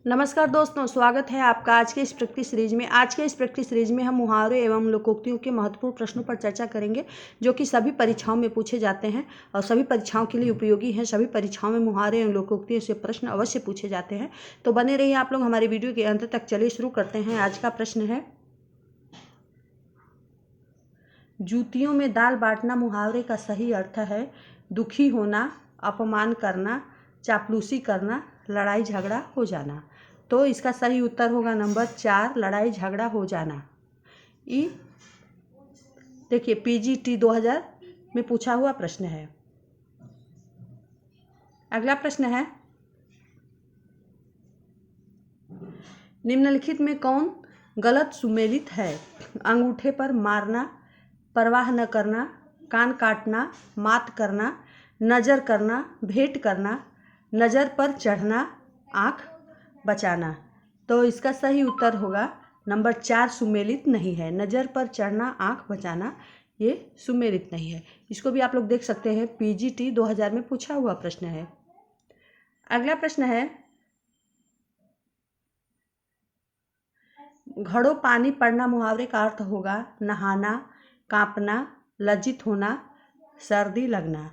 नमस्कार दोस्तों, स्वागत है आपका आज के इस प्रैक्टिस सीरीज में। आज के इस प्रैक्टिस सीरीज में हम मुहावरे एवं लोकोक्तियों के महत्वपूर्ण प्रश्नों पर चर्चा करेंगे, जो कि सभी परीक्षाओं में पूछे जाते हैं और सभी परीक्षाओं के लिए उपयोगी हैं। सभी परीक्षाओं में मुहावरे एवं लोकोक्तियों से प्रश्न अवश्य पूछे जाते हैं, तो बने रहिए आप लोग हमारे वीडियो के अंत तक। चलिए शुरू करते हैं। आज का प्रश्न है, जूतियों में दाल बांटना मुहावरे का सही अर्थ है दुखी होना, अपमान करना, चापलूसी करना, लड़ाई झगड़ा हो जाना। तो इसका सही उत्तर होगा नंबर 4, लड़ाई झगड़ा हो जाना। देखिए पीजीटी 2000 में पूछा हुआ प्रश्न है। अगला प्रश्न है, निम्नलिखित में कौन गलत सुमेलित है? अंगूठे पर मारना, परवाह न करना, कान काटना, मात करना, नज़र करना, भेंट करना, नज़र पर चढ़ना, आँख बचाना। तो इसका सही उत्तर होगा नंबर 4, सुमेलित नहीं है। नज़र पर चढ़ना, आँख बचाना, ये सुमेलित नहीं है। इसको भी आप लोग देख सकते हैं, पीजीटी 2000 में पूछा हुआ प्रश्न है। अगला प्रश्न है, घड़ों पानी पड़ना मुहावरे का अर्थ होगा नहाना, कांपना, लज्जित होना, सर्दी लगना।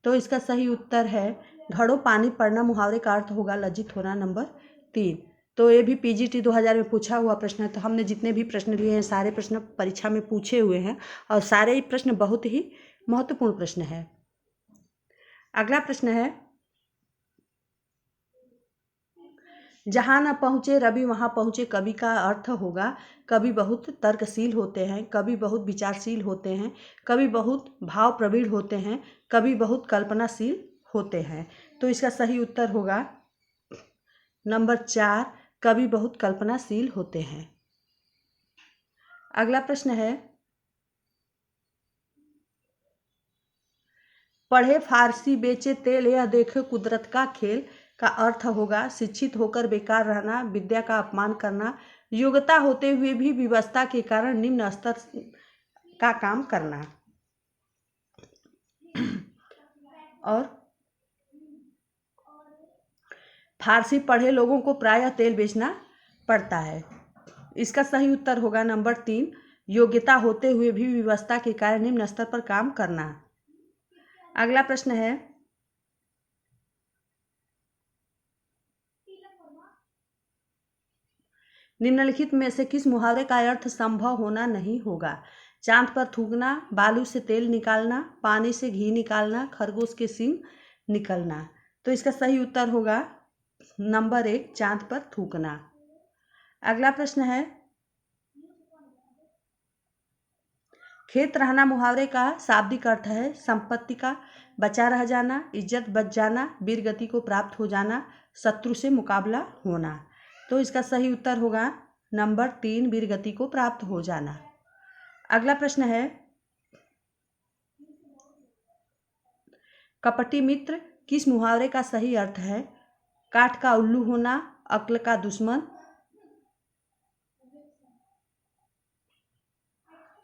तो इसका सही उत्तर है घड़ों पानी पड़ना मुहावरे का अर्थ होगा लज्जित होना, नंबर 3। तो ये भी पीजीटी 2000 में पूछा हुआ प्रश्न है। तो हमने जितने भी प्रश्न लिए हैं सारे प्रश्न परीक्षा में पूछे हुए हैं और सारे ही प्रश्न बहुत ही महत्वपूर्ण प्रश्न है। अगला प्रश्न है, जहाँ न पहुँचे रवि वहाँ पहुँचे कवि का अर्थ होगा कवि बहुत तर्कशील होते हैं, कवि बहुत विचारशील होते हैं, कवि बहुत भाव प्रवीण होते हैं, कवि बहुत कल्पनाशील होते हैं। तो इसका सही उत्तर होगा नंबर 4, कवि बहुत कल्पनाशील होते हैं। अगला प्रश्न है, पढ़े फारसी बेचे तेल यह देखे कुदरत का खेल का अर्थ होगा शिक्षित होकर बेकार रहना, विद्या का अपमान करना, योग्यता होते हुए भी विवशता के कारण निम्न स्तर का काम करना। और फारसी पढ़े लोगों को प्रायः तेल बेचना पड़ता है। इसका सही उत्तर होगा नंबर 3, योग्यता होते हुए भी विवशता के कारण निम्न स्तर पर काम करना। अगला प्रश्न है, निम्नलिखित में से किस मुहावरे का अर्थ संभव होना नहीं होगा? चांद पर थूकना, बालू से तेल निकालना, पानी से घी निकालना, खरगोश के सींग निकलना। तो इसका सही उत्तर होगा नंबर 1, चांद पर थूकना। अगला प्रश्न है, खेत रहना मुहावरे का शाब्दिक अर्थ है संपत्ति का बचा रह जाना, इज्जत बच जाना, वीर गति को प्राप्त हो जाना, शत्रु से मुकाबला होना। तो इसका सही उत्तर होगा नंबर 3, वीर गति को प्राप्त हो जाना। अगला प्रश्न है, कपटी मित्र किस मुहावरे का सही अर्थ है? काठ का उल्लू होना, अक्ल का दुश्मन,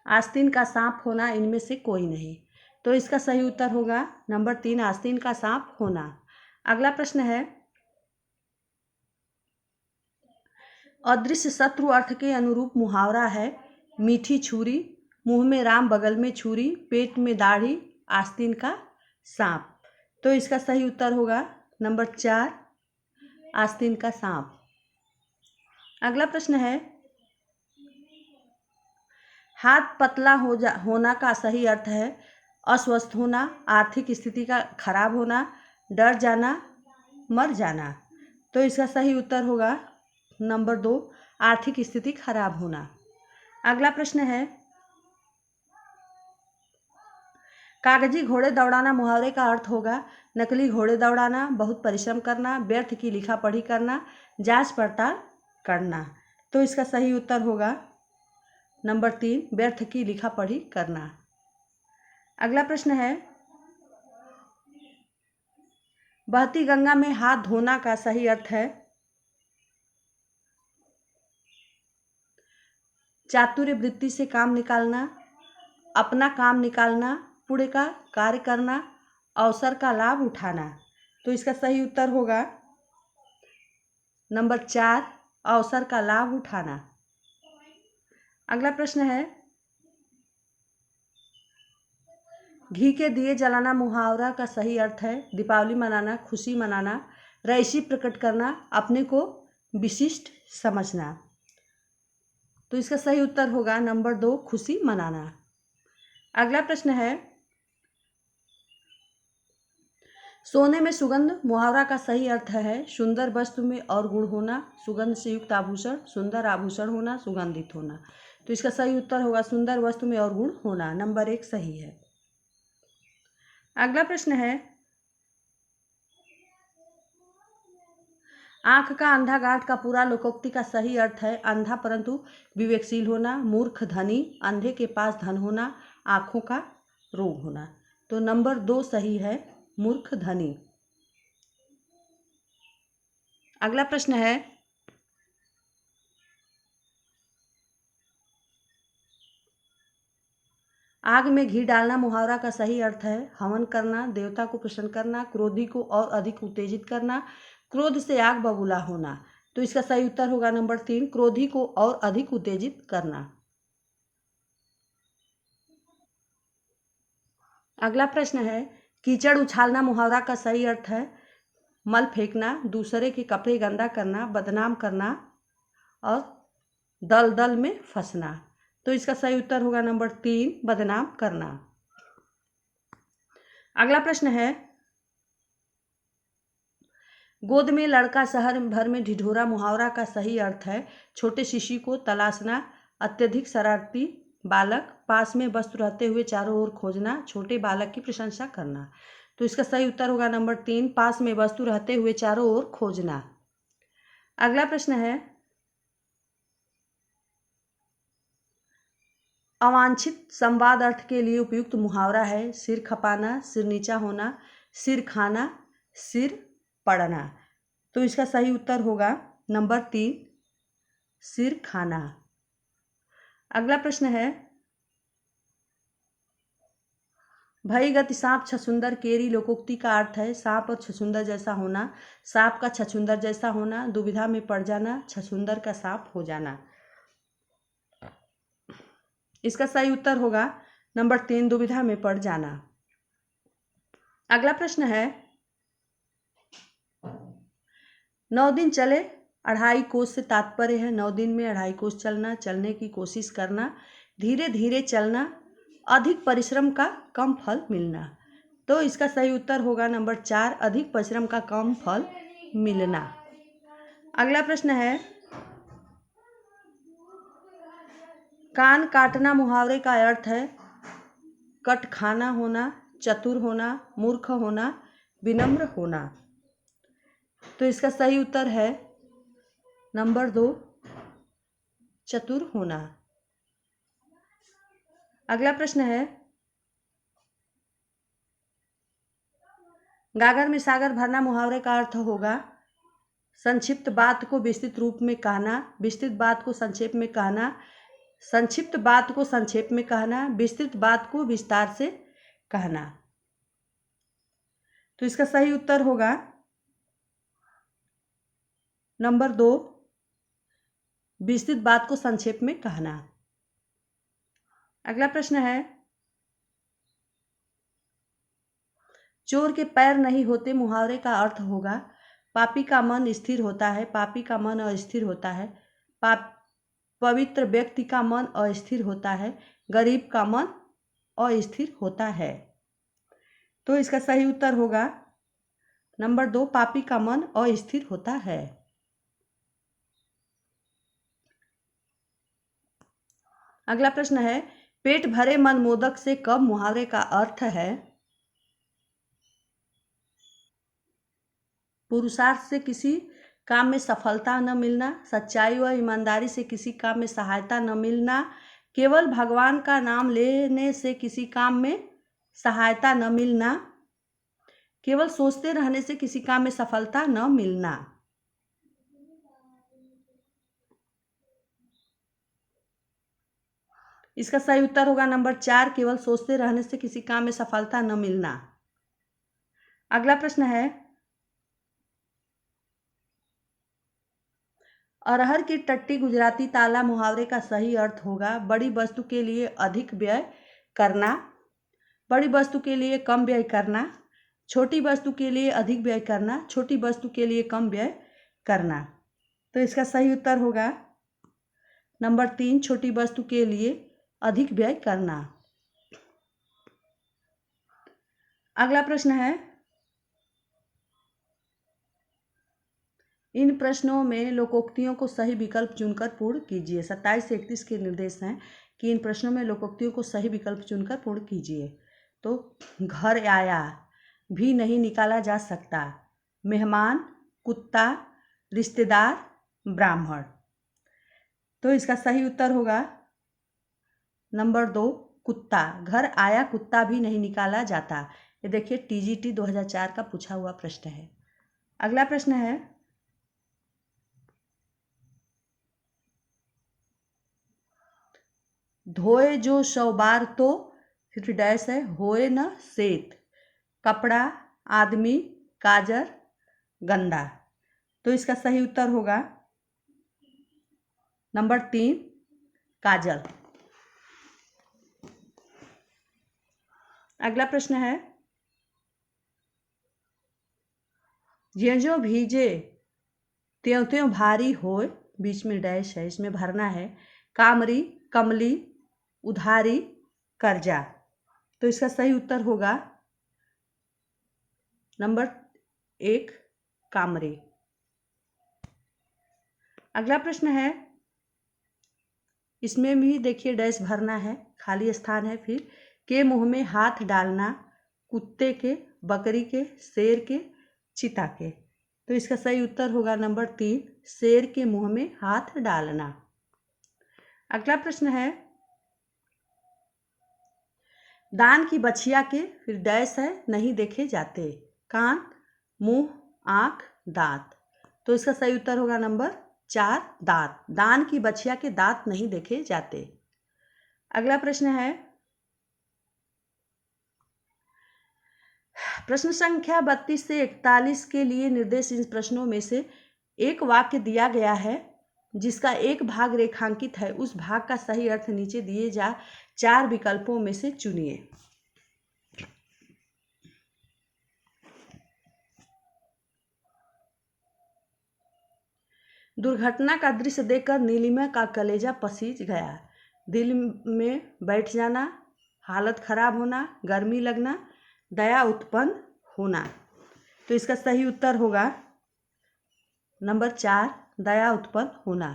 आस्तीन का सांप होना, इनमें से कोई नहीं। तो इसका सही उत्तर होगा नंबर 3, आस्तीन का सांप होना। अगला प्रश्न है, अदृश्य शत्रु अर्थ के अनुरूप मुहावरा है मीठी छुरी, मुंह में राम बगल में छुरी, पेट में दाढ़ी, आस्तीन का सांप। तो इसका सही उत्तर होगा नंबर 4, आस्तीन का सांप। अगला प्रश्न है, हाथ पतला होना का सही अर्थ है अस्वस्थ होना, आर्थिक स्थिति का खराब होना, डर जाना, मर जाना। तो इसका सही उत्तर होगा नंबर 2, आर्थिक स्थिति खराब होना। अगला प्रश्न है, कागजी घोड़े दौड़ाना मुहावरे का अर्थ होगा नकली घोड़े दौड़ाना, बहुत परिश्रम करना, व्यर्थ की लिखा पढ़ी करना, जांच पड़ताल करना। तो इसका सही उत्तर होगा नंबर 3, व्यर्थ की लिखा पढ़ी करना। अगला प्रश्न है, बहती गंगा में हाथ धोना का सही अर्थ है चातुर्य वृत्ति से काम निकालना, अपना काम निकालना, पुण्य का कार्य करना, अवसर का लाभ उठाना। तो इसका सही उत्तर होगा नंबर 4 अवसर का लाभ उठाना। अगला प्रश्न है, घी के दिए जलाना मुहावरा का सही अर्थ है दीपावली मनाना, खुशी मनाना, रईसी प्रकट करना, अपने को विशिष्ट समझना। तो इसका सही उत्तर होगा नंबर 2 खुशी मनाना। अगला प्रश्न है, सोने में सुगंध मुहावरा का सही अर्थ है सुंदर वस्तु में और गुण होना, सुगंध से युक्त आभूषण, सुंदर आभूषण होना, सुगंधित होना। तो इसका सही उत्तर होगा सुंदर वस्तु में और गुण होना। नंबर 1 सही है। अगला प्रश्न है, आंख का अंधा गांठ का पूरा लोकोक्ति का सही अर्थ है अंधा परंतु विवेकशील होना, मूर्ख धनी, अंधे के पास धन होना, आंखों का रोग होना। तो नंबर 2 सही है, मूर्ख धनी। अगला प्रश्न है, आग में घी डालना मुहावरा का सही अर्थ है हवन करना, देवता को प्रसन्न करना, क्रोधी को और अधिक उत्तेजित करना, क्रोध से आग बबूला होना। तो इसका सही उत्तर होगा नंबर 3 क्रोधी को और अधिक उत्तेजित करना। अगला प्रश्न है, कीचड़ उछालना मुहावरा का सही अर्थ है मल फेंकना, दूसरे के कपड़े गंदा करना, बदनाम करना और दल दल में फंसना। तो इसका सही उत्तर होगा नंबर 3 बदनाम करना। अगला प्रश्न है, गोद में लड़का शहर भर में ढिढोरा मुहावरा का सही अर्थ है छोटे शिशु को तलाशना, अत्यधिक शरारती बालक, पास में वस्तु रहते हुए चारों ओर खोजना, छोटे बालक की प्रशंसा करना। तो इसका सही उत्तर होगा नंबर 3 पास में वस्तु रहते हुए चारों ओर खोजना। अगला प्रश्न है, अवांछित संवाद अर्थ के लिए उपयुक्त मुहावरा है सिर खपाना, सिर नीचा होना, सिर खाना, सिर पड़ना। तो इसका सही उत्तर होगा नंबर 3 सिर खाना। अगला प्रश्न है, भई गति सांप छछुंदर केरी लोकोक्ति का अर्थ है सांप और छछुंदर जैसा होना, सांप का छछुंदर जैसा होना, दुविधा में पड़ जाना, छछुंदर का सांप हो जाना। इसका सही उत्तर होगा नंबर 3 दुविधा में पड़ जाना। अगला प्रश्न है, 9 दिन चले 2.5 कोस से तात्पर्य है 9 दिन में 2.5 कोस चलना, चलने की कोशिश करना, धीरे धीरे चलना, अधिक परिश्रम का कम फल मिलना। तो इसका सही उत्तर होगा नंबर 4 अधिक परिश्रम का कम फल मिलना। अगला प्रश्न है, कान काटना मुहावरे का अर्थ है कट खाना होना, चतुर होना, मूर्ख होना, विनम्र होना। तो इसका सही उत्तर है नंबर 2 चतुर होना। अगला प्रश्न है, गागर में सागर भरना मुहावरे का अर्थ होगा संक्षिप्त बात को विस्तृत रूप में कहना, विस्तृत बात को संक्षेप में कहना, संक्षिप्त बात को संक्षेप में कहना, विस्तृत बात को विस्तार से कहना। तो इसका सही उत्तर होगा नंबर 2 विस्तृत बात को संक्षेप में कहना। अगला प्रश्न है, चोर के पैर नहीं होते मुहावरे का अर्थ होगा पापी का मन स्थिर होता है, पापी का मन अस्थिर होता है, पवित्र व्यक्ति का मन अस्थिर होता है, गरीब का मन अस्थिर होता है। तो इसका सही उत्तर होगा नंबर 2 पापी का मन अस्थिर होता है। अगला प्रश्न है, पेट भरे मन मोदक से कब मुहावरे का अर्थ है पुरुषार्थ से किसी काम में सफलता न मिलना, सच्चाई व ईमानदारी से किसी काम में सहायता न मिलना, केवल भगवान का नाम लेने से किसी काम में सहायता न मिलना, केवल सोचते रहने से किसी काम में सफलता न मिलना। इसका सही उत्तर होगा नंबर 4 केवल सोचते रहने से किसी काम में सफलता न मिलना। अगला प्रश्न है, अरहर की टट्टी गुजराती ताला मुहावरे का सही अर्थ होगा बड़ी वस्तु के लिए अधिक व्यय करना, बड़ी वस्तु के लिए कम व्यय करना, छोटी वस्तु के लिए अधिक व्यय करना, छोटी वस्तु के लिए कम व्यय करना। तो इसका सही उत्तर होगा नंबर 3, छोटी वस्तु के लिए अधिक व्यय करना। अगला प्रश्न है, इन प्रश्नों में लोकोक्तियों को सही विकल्प चुनकर पूर्ण कीजिए। 27 से 31 के निर्देश हैं कि इन प्रश्नों में लोकोक्तियों को सही विकल्प चुनकर पूर्ण कीजिए। तो घर आया भी नहीं निकाला जा सकता, मेहमान, कुत्ता, रिश्तेदार, ब्राह्मण। तो इसका सही उत्तर होगा नंबर 2, कुत्ता। घर आया कुत्ता भी नहीं निकाला जाता। ये देखिए TGT 2004 का पूछा हुआ प्रश्न है। अगला प्रश्न है, धोए जो 100 बार तो फिर डैश है, होए न सेत, कपड़ा, आदमी, काजर, गंदा। तो इसका सही उत्तर होगा नंबर 3, काजल। अगला प्रश्न है, ज्यों ज्यों भीजे त्यों त्यों भारी होए, बीच में डैश है, इसमें भरना है, कामरी, कमली, उधारी, कर्जा। तो इसका सही उत्तर होगा नंबर 1, कामरी। अगला प्रश्न है, इसमें भी देखिए डैश भरना है, खाली स्थान है, फिर के मुंह में हाथ डालना, कुत्ते के, बकरी के, शेर के, चीता के। तो इसका सही उत्तर होगा नंबर 3, शेर के मुंह में हाथ डालना। अगला प्रश्न है, दान की बछिया के फिर डैश है, नहीं देखे जाते, कान, मुंह, आंख, दांत। तो इसका सही उत्तर होगा नंबर 4, दांत। दान की बछिया के दांत नहीं देखे जाते। अगला प्रश्न है, प्रश्न संख्या 32 से 41 के लिए निर्देश इन प्रश्नों में से एक वाक्य दिया गया है जिसका एक भाग रेखांकित है, उस भाग का सही अर्थ नीचे दिए जा 4 विकल्पों में से चुनिए। दुर्घटना का दृश्य देखकर नीलिमा का कलेजा पसीज गया। दिल में बैठ जाना, हालत खराब होना, गर्मी लगना, दया उत्पन्न होना। तो इसका सही उत्तर होगा नंबर 4, दया उत्पन्न होना।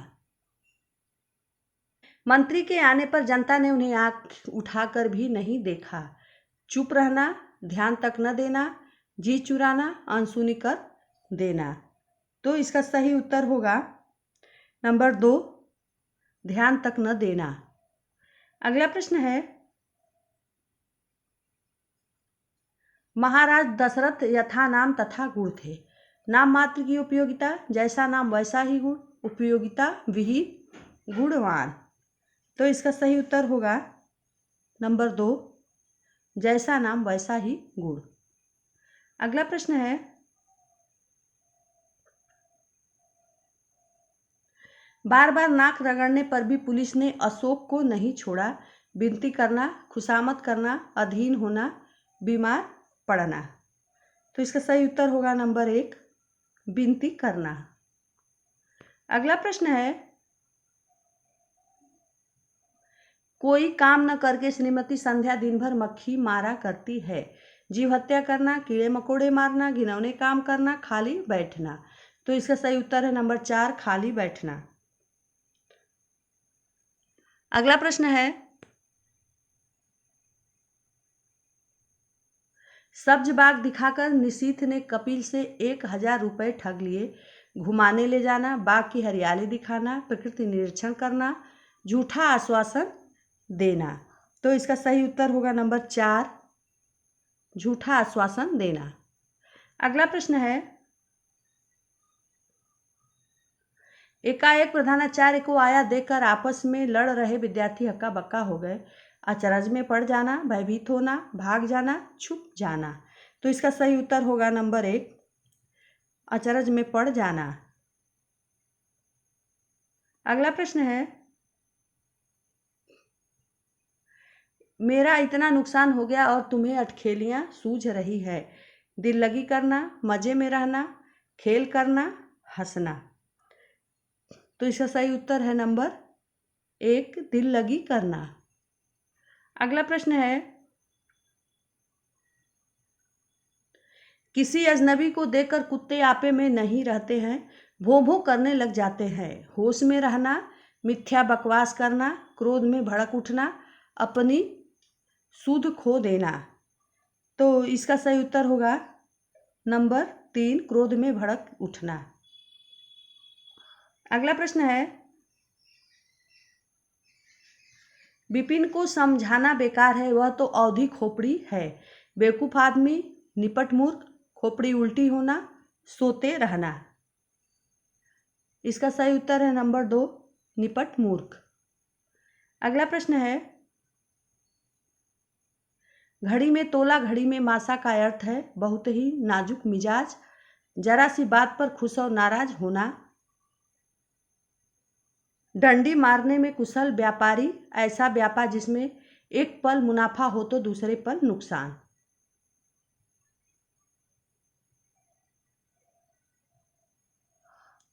मंत्री के आने पर जनता ने उन्हें आंख उठाकर भी नहीं देखा। चुप रहना, ध्यान तक न देना, जी चुराना, अनसुनी कर देना। तो इसका सही उत्तर होगा नंबर 2, ध्यान तक न देना। अगला प्रश्न है, महाराज दशरथ यथा नाम तथा गुण थे। नाम मात्र की उपयोगिता, जैसा नाम वैसा ही गुण, उपयोगिता विहीन, गुणवान। तो इसका सही उत्तर होगा नंबर 2, जैसा नाम वैसा ही गुण। अगला प्रश्न है, बार बार नाक रगड़ने पर भी पुलिस ने अशोक को नहीं छोड़ा। विनती करना, खुशामद करना, अधीन होना, बीमार पड़ना। तो इसका सही उत्तर होगा नंबर 1, विनती करना। अगला प्रश्न है, कोई काम न करके श्रीमती संध्या दिन भर मक्खी मारा करती है। जीव हत्या करना, कीड़े मकोड़े मारना, घिनौने काम करना, खाली बैठना। तो इसका सही उत्तर है नंबर 4, खाली बैठना। अगला प्रश्न है, सब्ज बाग दिखाकर निशीथ ने कपिल से 1000 रुपये ठग लिए। घुमाने ले जाना, बाग की हरियाली दिखाना, प्रकृति निरीक्षण करना, झूठा आश्वासन देना। तो इसका सही उत्तर होगा नंबर 4, झूठा आश्वासन देना। अगला प्रश्न है, एकाएक प्रधानाचार्य को आया देखकर आपस में लड़ रहे विद्यार्थी हक्का बक्का हो गए। अचरज में पड़ जाना, भयभीत होना, भाग जाना, छुप जाना। तो इसका सही उत्तर होगा नंबर 1, अचरज में पड़ जाना। अगला प्रश्न है, मेरा इतना नुकसान हो गया और तुम्हें अटखेलियां सूझ रही है। दिल लगी करना, मजे में रहना, खेल करना, हंसना। तो इसका सही उत्तर है नंबर 1, दिल लगी करना। अगला प्रश्न है, किसी अजनबी को देखकर कुत्ते आपे में नहीं रहते हैं, भों भों करने लग जाते हैं। होश में रहना, मिथ्या बकवास करना, क्रोध में भड़क उठना, अपनी सुध खो देना। तो इसका सही उत्तर होगा नंबर 3, क्रोध में भड़क उठना। अगला प्रश्न है, विपिन को समझाना बेकार है, वह तो औधी खोपड़ी है। बेवकूफ आदमी, निपट मूर्ख, खोपड़ी उल्टी होना, सोते रहना। इसका सही उत्तर है नंबर 2, निपट मूर्ख। अगला प्रश्न है, घड़ी में तोला घड़ी में मासा का अर्थ है बहुत ही नाजुक मिजाज, जरा सी बात पर खुश और नाराज होना, डंडी मारने में कुशल व्यापारी, ऐसा व्यापार जिसमें एक पल मुनाफा हो तो दूसरे पल नुकसान।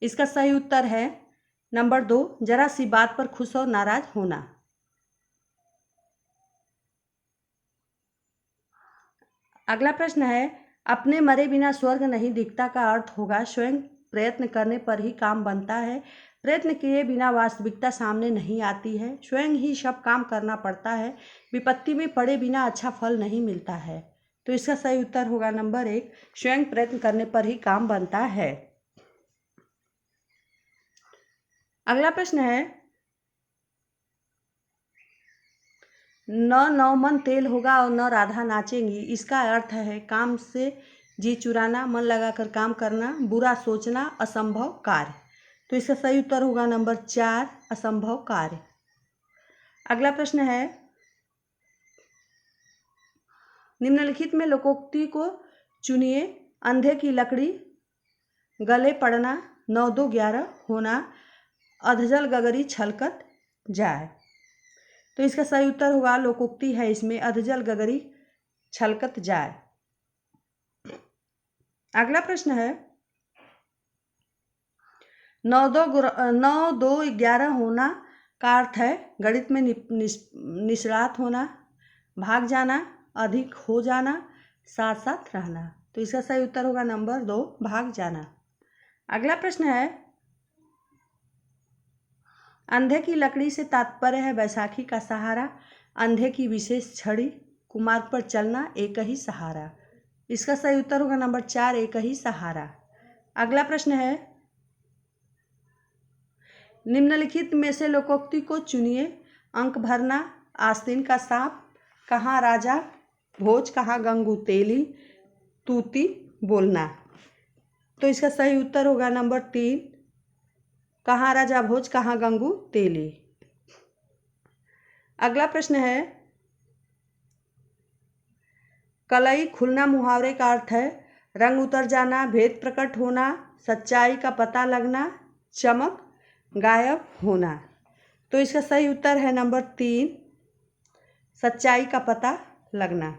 इसका सही उत्तर है नंबर 2, जरा सी बात पर खुश और नाराज होना। अगला प्रश्न है, अपने मरे बिना स्वर्ग नहीं दिखता का अर्थ होगा स्वयं प्रयत्न करने पर ही काम बनता है, प्रयत्न किए बिना वास्तविकता सामने नहीं आती है, स्वयं ही सब काम करना पड़ता है, विपत्ति में पड़े बिना अच्छा फल नहीं मिलता है। तो इसका सही उत्तर होगा नंबर 1, स्वयं प्रयत्न करने पर ही काम बनता है। अगला प्रश्न है, न नौमन तेल होगा और न राधा नाचेंगी, इसका अर्थ है काम से जी चुराना, मन लगाकर काम करना, बुरा सोचना, असंभव कार्य। तो इसका सही उत्तर होगा नंबर 4, असंभव कार्य। अगला प्रश्न है, निम्नलिखित में लोकोक्ति को चुनिए। अंधे की लकड़ी गले पड़ना, 9 2 11 होना, अधजल गगरी छलकत जाए। तो इसका सही उत्तर होगा, लोकोक्ति है इसमें, अधजल गगरी छलकत जाए। अगला प्रश्न है, 9 2 11 होना का अर्थ है गणित में निष्णात होना, भाग जाना, अधिक हो जाना, साथ साथ रहना। तो इसका सही उत्तर होगा नंबर 2, भाग जाना। अगला प्रश्न है, अंधे की लकड़ी से तात्पर्य है बैसाखी का सहारा, अंधे की विशेष छड़ी, कुमार्ग पर चलना, एक ही सहारा। इसका सही उत्तर होगा नंबर 4, एक ही सहारा। अगला प्रश्न है, निम्नलिखित में से लोकोक्ति को चुनिए। अंक भरना, आस्तीन का सांप, कहाँ राजा भोज कहाँ गंगू तेली, तूती बोलना। तो इसका सही उत्तर होगा नंबर 3, कहाँ राजा भोज कहाँ गंगू तेली। अगला प्रश्न है, कलई खुलना मुहावरे का अर्थ है रंग उतर जाना, भेद प्रकट होना, सच्चाई का पता लगना, चमक गायब होना। तो इसका सही उत्तर है नंबर 3, सच्चाई का पता लगना।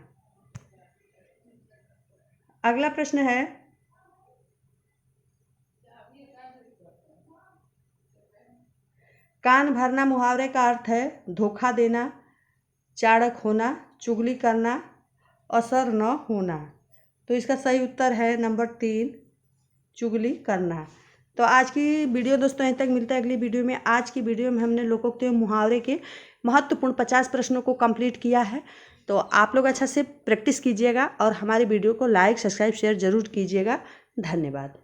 अगला प्रश्न है, कान भरना मुहावरे का अर्थ है धोखा देना, चाणक होना, चुगली करना, असर न होना। तो इसका सही उत्तर है नंबर 3, चुगली करना। तो आज की वीडियो दोस्तों यहीं तक, मिलता है अगली वीडियो में। आज की वीडियो में हमने लोकोक्ति एवं मुहावरे के महत्वपूर्ण 50 प्रश्नों को कंप्लीट किया है। तो आप लोग अच्छा से प्रैक्टिस कीजिएगा और हमारी वीडियो को लाइक, सब्सक्राइब, शेयर जरूर कीजिएगा। धन्यवाद।